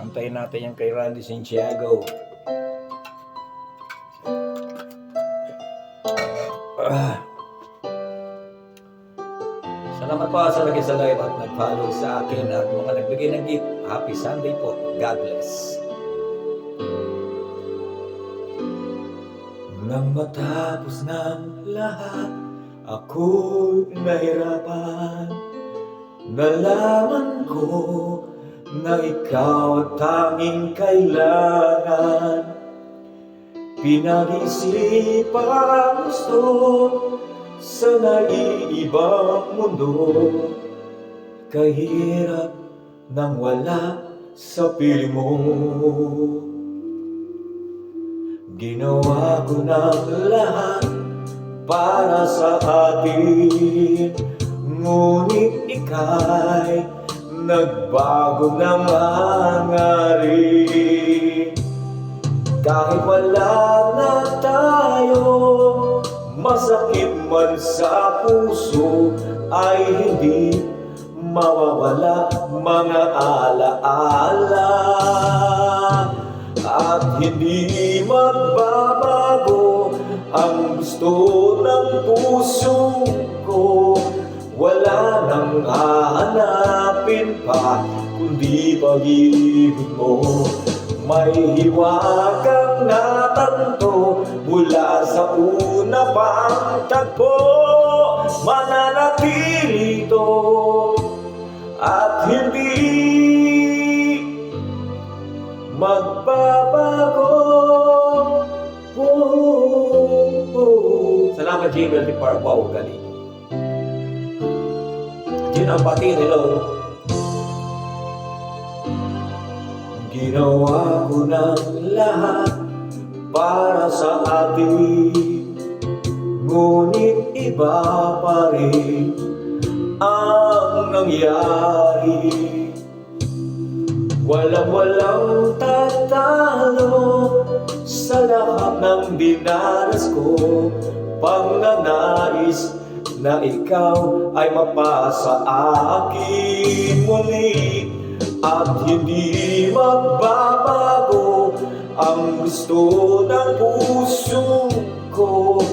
Antayin natin yung kay Randy Santiago. Salamat po sa lagi sa live at nag-follow sa akin at mga nagbigay ng gift. Happy Sunday po. God bless. Nang matapos ng lahat, ako'y nahirapan. Nalaman ko na ikaw at tanging kailangan. Pinag-isipang gusto sa naiibang mundo. Kahirap nang wala sa piling mo. Ginawa ko ng lahat para sa atin, ngunit ika'y nagbago ng hangarin. Kahit wala na tayo, masakit man sa puso, ay hindi mawawala mga alaala. At hindi magbabago ang gusto ng puso ko. Wala nang hahanapin pa kundi pag-ibig mo. May hiwagang natanto mula sa una pang tagpo. Mananatili ito at hindi magbabago. Salamat Jimel di Park. Wow, galing. Yun ang pati nilo. Ginawa ko ng lahat para sa atin, ngunit iba pa rin ang nangyari. Walang tatalo sa lahat ng dinanas ko. Pagnanais na ikaw ay mapasa akin muli. At hindi magbabago ang gusto ng puso ko.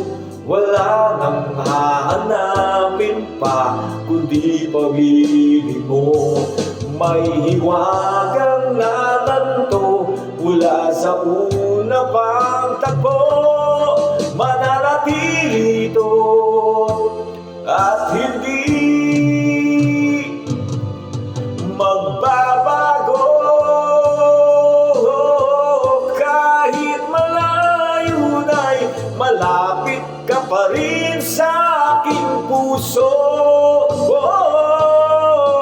Wala nang hahanapin pa kundi pag-ibig mo. May hiwagang natanto mula sa una pang tagpo. Mananatili ito at hindi magbabago. Kahit malayo na'y malapit ka pa rin sa aking puso.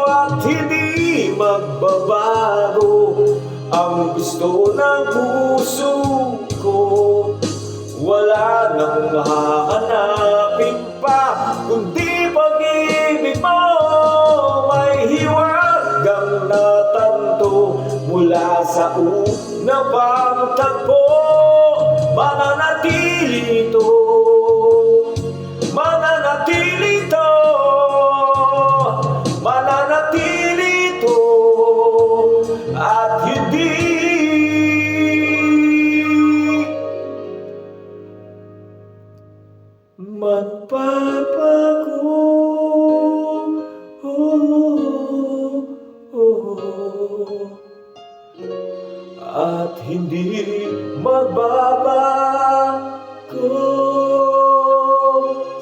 At hindi magbabago ang gusto ng puso ko. Wala nang hahanapin pa kundi pag-ibig mo. May hiwagang natanto mula sa una pang tagpo. Mananatili ito, mananatili ito, mananatili ito at hindi magbabago. At hindi magbabago.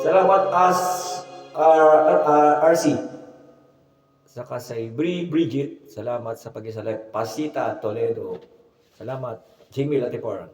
Salamat RC. Saka sa Bridget, salamat sa pag-isalay. Pasita Toledo, salamat. Jimmy Latipor.